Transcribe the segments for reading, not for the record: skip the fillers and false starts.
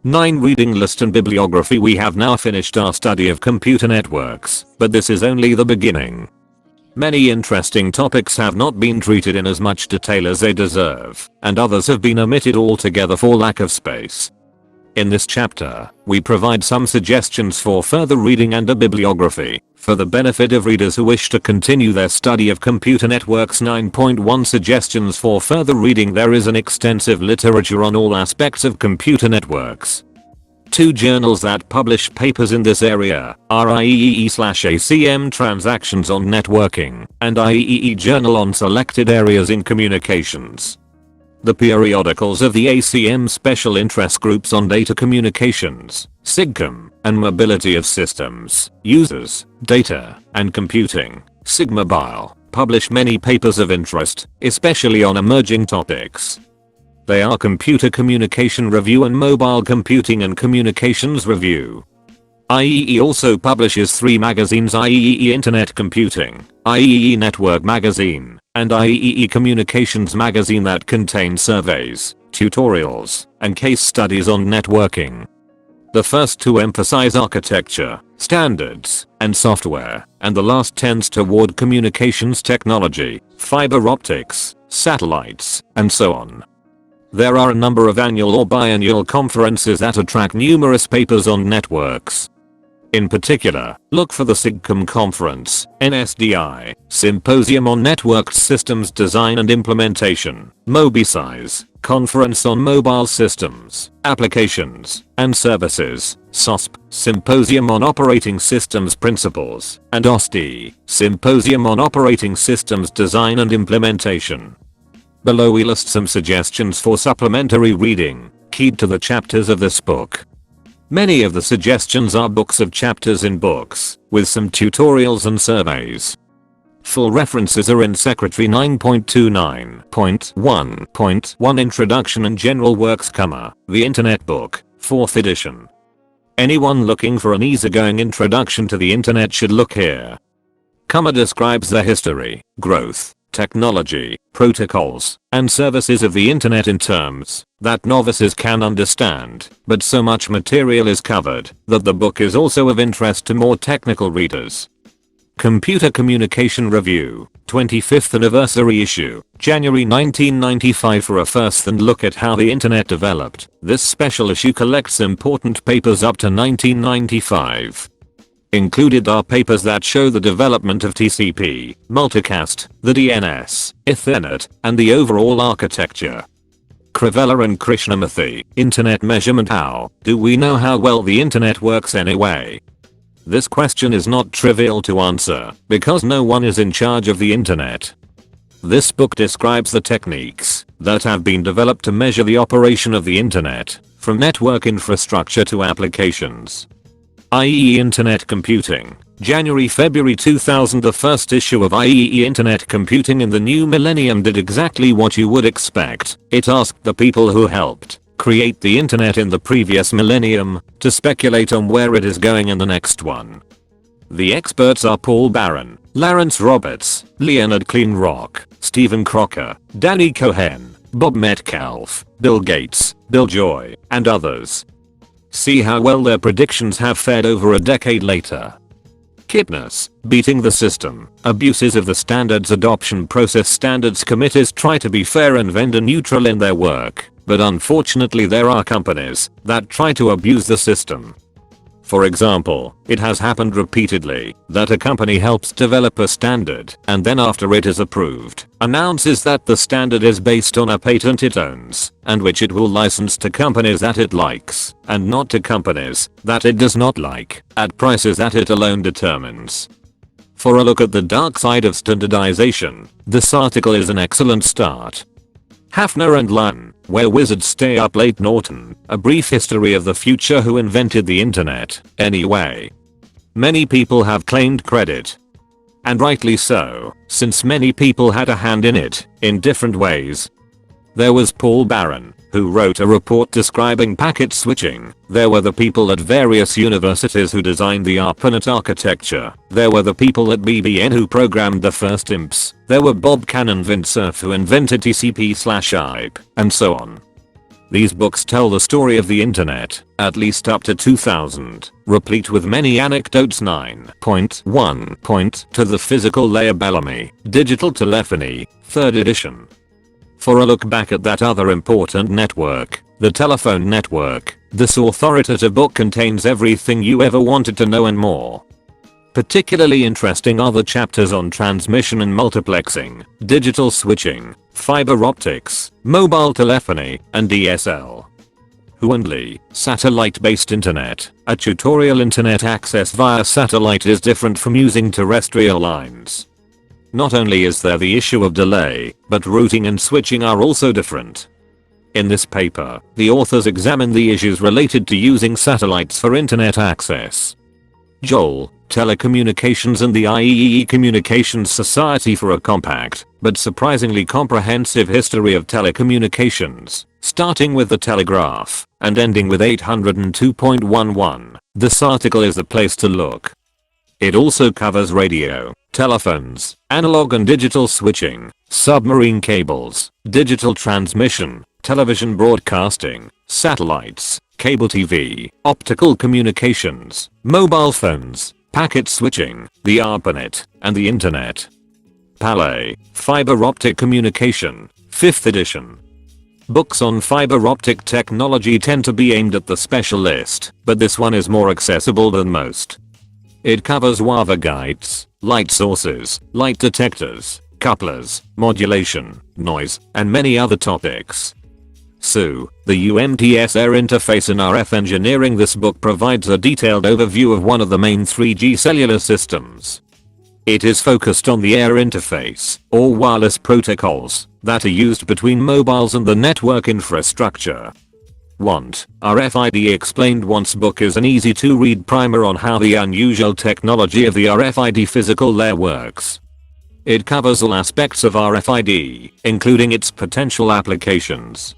9 Reading list and bibliography. We have now finished our study of computer networks, but this is only the beginning. Many interesting topics have not been treated in as much detail as they deserve, and others have been omitted altogether for lack of space. In this chapter, we provide some suggestions for further reading and a bibliography, for the benefit of readers who wish to continue their study of computer networks. 9.1 Suggestions for further reading. There is an extensive literature on all aspects of computer networks. 2 journals that publish papers in this area are Ieee/ACM Transactions on Networking and Ieee Journal on Selected Areas in Communications. The periodicals of the ACM Special Interest Groups on Data Communications, SIGCOM, and Mobility of Systems, Users, Data, and Computing, SIGMobile, publish many papers of interest, especially on emerging topics. They are Computer Communication Review and Mobile Computing and Communications Review. Ieee also publishes 3 magazines: Ieee Internet Computing, Ieee Network Magazine, and Ieee Communications Magazine that contain surveys, tutorials, and case studies on networking. The first 2 emphasize architecture, standards, and software, and the last tends toward communications technology, fiber optics, satellites, and so on. There are a number of annual or biannual conferences that attract numerous papers on networks. In particular, look for the SIGCOM Conference, NSDI, Symposium on Networked Systems Design and Implementation, MobiSys, Conference on Mobile Systems, Applications, and Services, SOSP, Symposium on Operating Systems Principles, and OSDI, Symposium on Operating Systems Design and Implementation. Below we list some suggestions for supplementary reading, keyed to the chapters of this book. Many of the suggestions are books of chapters in books, with some tutorials and surveys. Full references are in Secretary 9.29.1.1 Introduction and General Works, The Internet Book, 4th edition. Anyone looking for an easygoing introduction to the internet should look here. Describes the history, growth, technology, protocols, and services of the internet in terms that novices can understand, but so much material is covered that the book is also of interest to more technical readers. Computer Communication Review, 25th Anniversary Issue, January 1995. For a first look at how the internet developed, this special issue collects important papers up to 1995. Included are papers that show the development of TCP, multicast, the DNS, Ethernet, and the overall architecture. Krivella and Krishnamurthy, Internet Measurement. How do we know how well the internet works anyway? This question is not trivial to answer, because no one is in charge of the internet. This book describes the techniques that have been developed to measure the operation of the internet, from network infrastructure to applications. Ieee Internet Computing, January-February 2000. The first issue of Ieee Internet Computing in the new millennium did exactly what you would expect. It asked the people who helped create the internet in the previous millennium to speculate on where it is going in the next one. The experts are Paul Barron, Lawrence Roberts, Leonard Kleinrock, Stephen Crocker, Danny Cohen, Bob Metcalfe, Bill Gates, Bill Joy, and others. See how well their predictions have fared over a decade later. Kipnis, Beating the System, Abuses of the Standards Adoption Process. Standards committees try to be fair and vendor neutral in their work, but unfortunately there are companies that try to abuse the system. For example, it has happened repeatedly that a company helps develop a standard and then after it is approved, announces that the standard is based on a patent it owns and which it will license to companies that it likes and not to companies that it does not like at prices that it alone determines. For a look at the dark side of standardization, this article is an excellent start. Hafner and Lunn, Where Wizards Stay Up Late. Norton, A Brief History of the Future. Who Invented the Internet, Anyway? Many people have claimed credit. And rightly so, since many people had a hand in it, in different ways. There was Paul Barron, who wrote a report describing packet switching. There were the people at various universities who designed the ARPANET architecture. There were the people at BBN who programmed the first IMPs. There were Bob Cannon Vincerf who invented TCP/IP, and so on. These books tell the story of the internet, at least up to 2000, replete with many anecdotes. 9.1. To the Physical Layer, Bellamy, Digital Telephony, 3rd edition. For a look back at that other important network, the telephone network, this authoritative book contains everything you ever wanted to know and more. Particularly interesting are the chapters on transmission and multiplexing, digital switching, fiber optics, mobile telephony, and DSL. Lee, satellite-based internet. A tutorial internet access via satellite is different from using terrestrial lines. Not only is there the issue of delay, but routing and switching are also different. In this paper, the authors examine the issues related to using satellites for internet access. Joel, Telecommunications and the Ieee Communications Society for a compact, but surprisingly comprehensive history of telecommunications, starting with the telegraph, and ending with 802.11. This article is the place to look. It also covers radio, telephones, analog and digital switching, submarine cables, digital transmission, television broadcasting, satellites, cable TV, optical communications, mobile phones, packet switching, the ARPANET, and the internet. Palais, Fiber Optic Communication, 5th edition. Books on fiber optic technology tend to be aimed at the specialist, but this one is more accessible than most. It covers waveguides, light sources, light detectors, couplers, modulation, noise, and many other topics. So, the UMTS air interface in RF engineering. This book provides a detailed overview of one of the main 3G cellular systems. It is focused on the air interface, or wireless protocols, that are used between mobiles and the network infrastructure. Want RFID Explained. Once book is an easy to read primer on how the unusual technology of the RFID physical layer works. It covers all aspects of RFID, including its potential applications.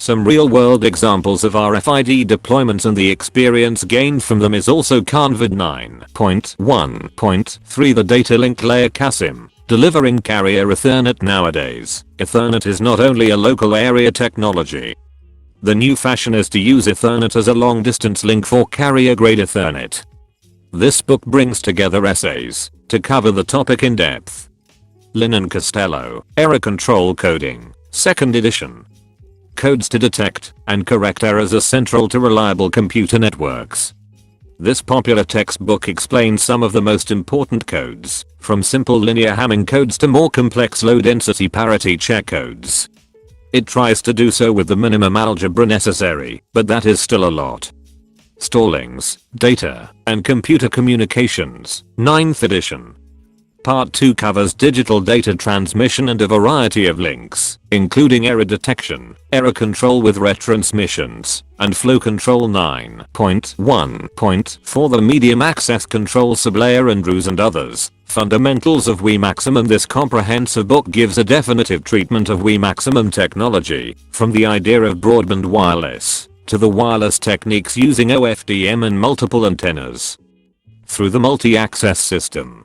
Some real-world examples of RFID deployments and the experience gained from them is also covered. 9.1.3 The Data Link Layer, CASIM, delivering carrier Ethernet. Nowadays, Ethernet is not only a local area technology. The new fashion is to use Ethernet as a long-distance link for carrier-grade Ethernet. This book brings together essays to cover the topic in depth. Lin and Costello, Error Control Coding, 2nd edition. Codes to detect and correct errors are central to reliable computer networks. This popular textbook explains some of the most important codes, from simple linear Hamming codes to more complex low-density parity check codes. It tries to do so with the minimum algebra necessary, but that is still a lot. Stallings, Data, and Computer Communications, 9th edition. Part 2 covers digital data transmission and a variety of links, including error detection, error control with retransmissions, and flow control. 9.1.4 The Medium Access Control Sublayer, Andrews and others, Fundamentals of Wii Maximum. This comprehensive book gives a definitive treatment of Wii Maximum technology, from the idea of broadband wireless, to the wireless techniques using OFDM and multiple antennas, through the multi-access system.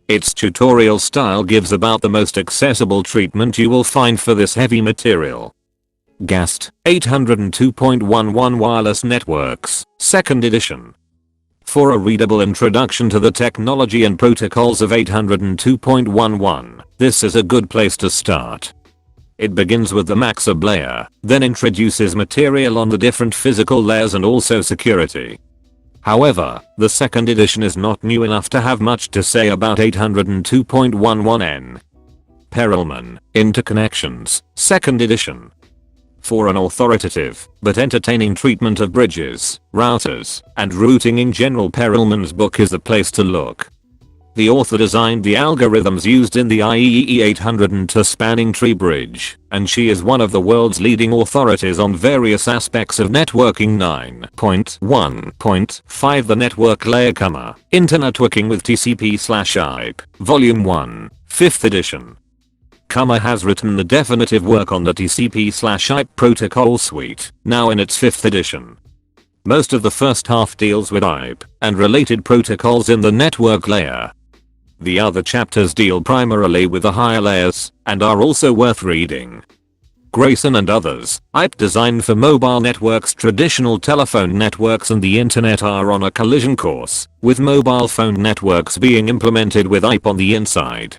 Its tutorial style gives about the most accessible treatment you will find for this heavy material. GAST, 802.11 Wireless Networks, 2nd edition. For a readable introduction to the technology and protocols of 802.11, this is a good place to start. It begins with the MAXIM layer, then introduces material on the different physical layers and also security. However, the 2nd edition is not new enough to have much to say about 802.11n. Perelman, Interconnections, 2nd edition. For an authoritative, but entertaining treatment of bridges, routers, and routing in general, Perelman's book is the place to look. The author designed the algorithms used in the Ieee 802 spanning tree bridge, and she is one of the world's leading authorities on various aspects of networking. 9.1.5 The Network Layer, Internetworking with TCP/IP, Volume 1, 5th edition. Kummer has written the definitive work on the TCP/IP protocol suite, now in its 5th edition. Most of the first half deals with IP and related protocols in the network layer. The other chapters deal primarily with the higher layers and are also worth reading. Grayson and others. Ieee designed for mobile networks. Traditional telephone networks and the internet are on a collision course, with mobile phone networks being implemented with Ieee on the inside.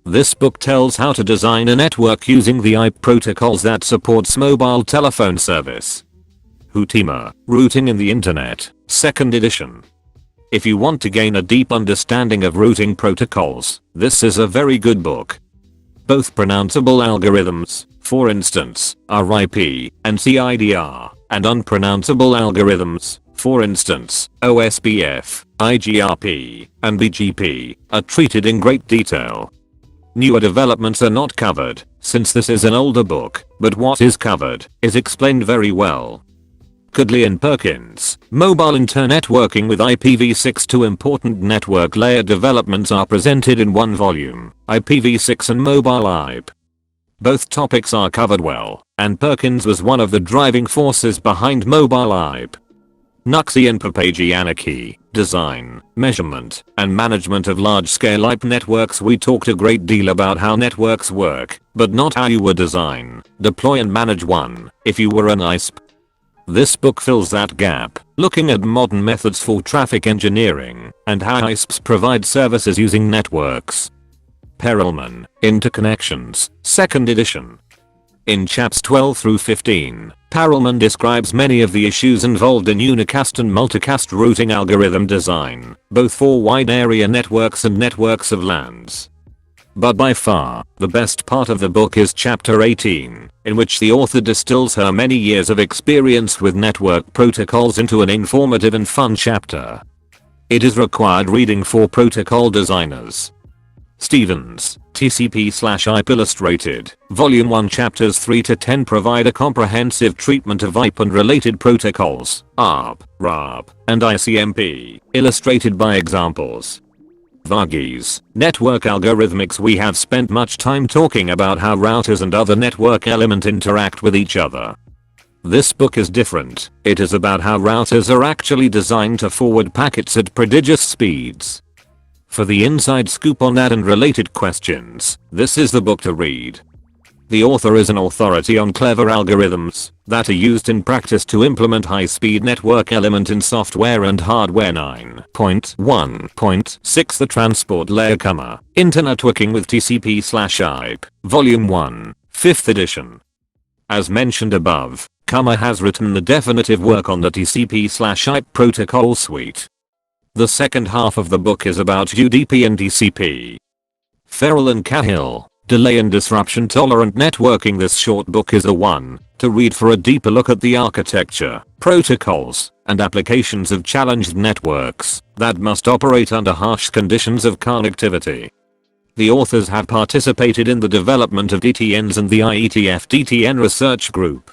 This book tells how to design a network using the Ieee protocols that supports mobile telephone service. Hutima, Routing in the Internet, 2nd edition. If you want to gain a deep understanding of routing protocols, this is a very good book. Both pronounceable algorithms, for instance, RIP and CIDR, and unpronounceable algorithms, for instance, OSPF, IGRP, and BGP, are treated in great detail. Newer developments are not covered, since this is an older book, but what is covered is explained very well. Kudley and Perkins, Mobile Internet Working with IPv6. Two important network layer developments are presented in one volume, IPv6 and Mobile Ieee. Both topics are covered well, and Perkins was one of the driving forces behind Mobile Ieee. Nuxi and Papagianaki, Design, Measurement, and Management of Large-Scale Ieee Networks. We talked a great deal about how networks work, but not how you would design, deploy and manage one, if you were an ISP. This book fills that gap, looking at modern methods for traffic engineering, and how ISPs provide services using networks. Perelman, Interconnections, 2nd edition. In chaps 12 through 15, Perelman describes many of the issues involved in unicast and multicast routing algorithm design, both for wide area networks and networks of LANs. But by far, the best part of the book is chapter 18, in which the author distills her many years of experience with network protocols into an informative and fun chapter. It is required reading for protocol designers. Stevens, TCP/Ieee Illustrated, Volume 1 Chapters 3 to 10 provide a comprehensive treatment of Ieee and related protocols, ARP, RARP, and ICMP, illustrated by examples. Varghese, Network Algorithmics. We have spent much time talking about how routers and other network elements interact with each other. This book is different. It is about how routers are actually designed to forward packets at prodigious speeds. For the inside scoop on that and related questions, this is the book to read. The author is an authority on clever algorithms that are used in practice to implement high-speed network element in software and hardware. 9.1.6 The Transport Layer, Internetworking with TCP/Ieee, Volume 1, 5th edition. As mentioned above, Kummer has written the definitive work on the TCP/Ieee protocol suite. The second half of the book is about UDP and TCP. Ferrell and Cahill, Delay and Disruption Tolerant Networking. This short book is the one to read for a deeper look at the architecture, protocols, and applications of challenged networks that must operate under harsh conditions of connectivity. The authors have participated in the development of DTNs and the IETF DTN research group.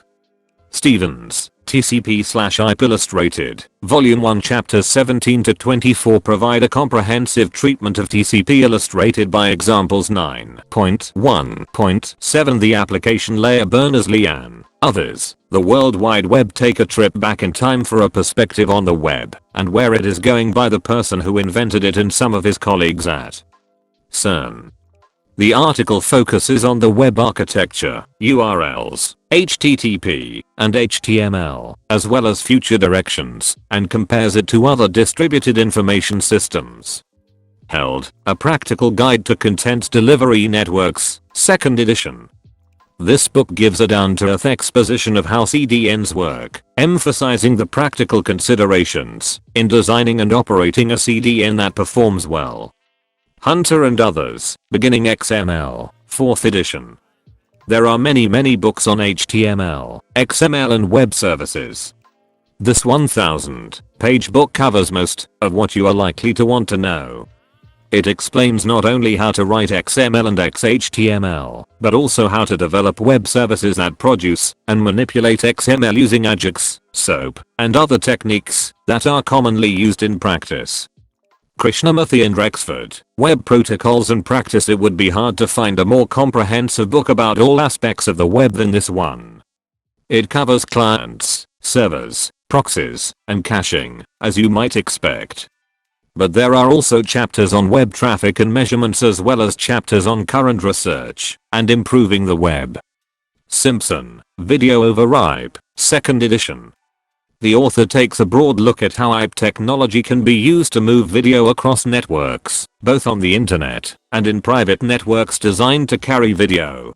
Stevens, TCP/Ieee Illustrated, Volume 1 Chapters 17 to 24 provide a comprehensive treatment of TCP illustrated by examples. 9.1.7 The Application Layer, Berners-Lee and others, The World Wide Web. Take a trip back in time for a perspective on the web and where it is going by the person who invented it and some of his colleagues at CERN. The article focuses on the web architecture, URLs, HTTP, and HTML, as well as future directions, and compares it to other distributed information systems. Held, A Practical Guide to Content Delivery Networks, 2nd edition. This book gives a down-to-earth exposition of how CDNs work, emphasizing the practical considerations in designing and operating a CDN that performs well. Hunter and others, Beginning XML, 4th edition. There are many books on HTML, XML and web services. This 1000-page book covers most of what you are likely to want to know. It explains not only how to write XML and XHTML, but also how to develop web services that produce and manipulate XML using AJAX, SOAP, and other techniques that are commonly used in practice. Krishnamurthy and Rexford, Web Protocols and Practice. It would be hard to find a more comprehensive book about all aspects of the web than this one. It covers clients, servers, proxies, and caching, as you might expect. But there are also chapters on web traffic and measurements, as well as chapters on current research and improving the web. Simpson, Video Overripe, 2nd edition. The author takes a broad look at how IP technology can be used to move video across networks, both on the internet and in private networks designed to carry video.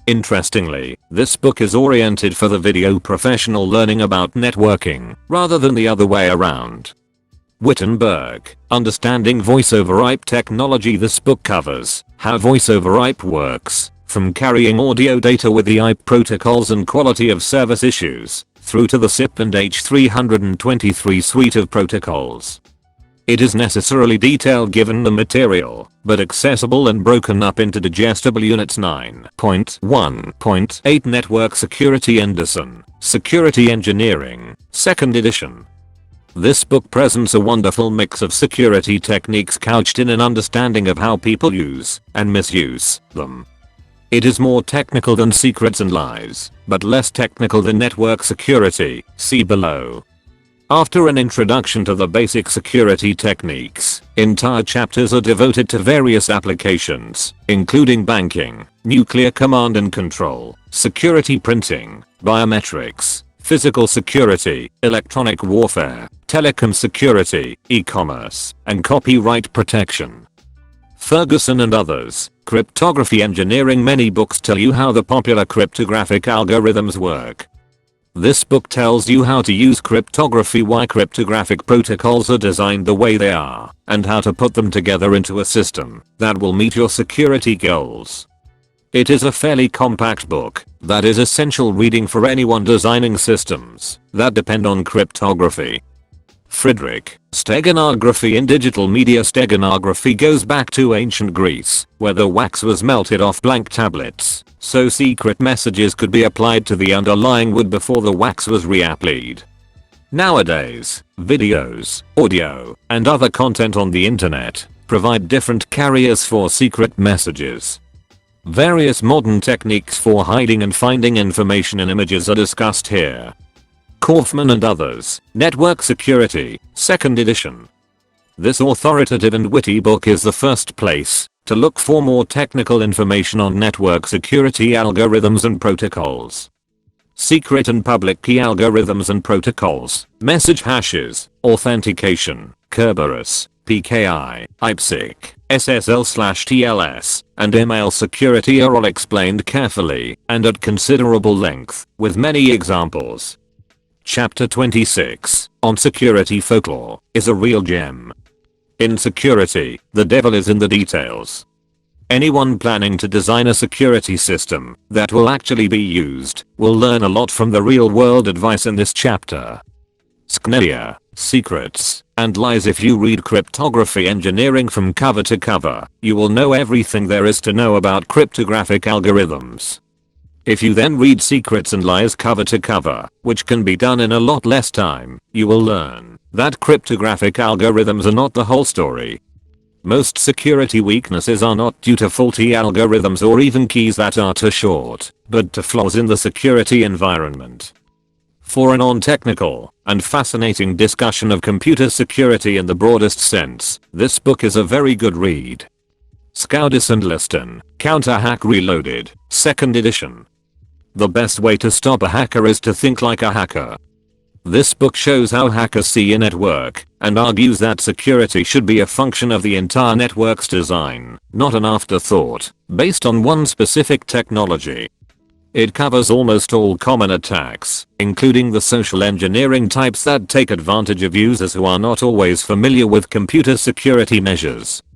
Interestingly, this book is oriented for the video professional learning about networking, rather than the other way around. Wittenberg, Understanding Voice over IP Technology. This book covers how Voice over IP works, from carrying audio data with the IP protocols and quality of service issues, through to the SIP and H323 suite of protocols. It is necessarily detailed given the material, but accessible and broken up into digestible units. 9.1.8 Network Security. Anderson, Security Engineering, 2nd edition. This book presents a wonderful mix of security techniques couched in an understanding of how people use and misuse them. It is more technical than Secrets and Lies, but less technical than network security, see below. After an introduction to the basic security techniques, entire chapters are devoted to various applications, including banking, nuclear command and control, security printing, biometrics, physical security, electronic warfare, telecom security, e-commerce, and copyright protection. Ferguson and others, Cryptography Engineering. Many books tell you how the popular cryptographic algorithms work. This book tells you how to use cryptography, why cryptographic protocols are designed the way they are, and how to put them together into a system that will meet your security goals. It is a fairly compact book that is essential reading for anyone designing systems that depend on cryptography. Friedrich, Steganography in Digital Media. Steganography goes back to ancient Greece, where the wax was melted off blank tablets, so secret messages could be applied to the underlying wood before the wax was reapplied. Nowadays, videos, audio, and other content on the internet provide different carriers for secret messages. Various modern techniques for hiding and finding information in images are discussed here. Kaufman and others, Network Security, 2nd edition. This authoritative and witty book is the first place to look for more technical information on network security algorithms and protocols. Secret and public key algorithms and protocols, message hashes, authentication, Kerberos, PKI, IPsec, SSL/TLS, and email security are all explained carefully and at considerable length, with many examples. Chapter 26, on security folklore, is a real gem. In security, the devil is in the details. Anyone planning to design a security system that will actually be used will learn a lot from the real-world advice in this chapter. Sknelia, Secrets and Lies. If you read Cryptography Engineering from cover to cover, you will know everything there is to know about cryptographic algorithms. If you then read Secrets and Lies cover to cover, which can be done in a lot less time, you will learn that cryptographic algorithms are not the whole story. Most security weaknesses are not due to faulty algorithms or even keys that are too short, but to flaws in the security environment. For a non-technical and fascinating discussion of computer security in the broadest sense, this book is a very good read. Skoudis and Liston, Counter-Hack Reloaded, 2nd edition. The best way to stop a hacker is to think like a hacker. This book shows how hackers see a network and argues that security should be a function of the entire network's design, not an afterthought, based on one specific technology. It covers almost all common attacks, including the social engineering types that take advantage of users who are not always familiar with computer security measures.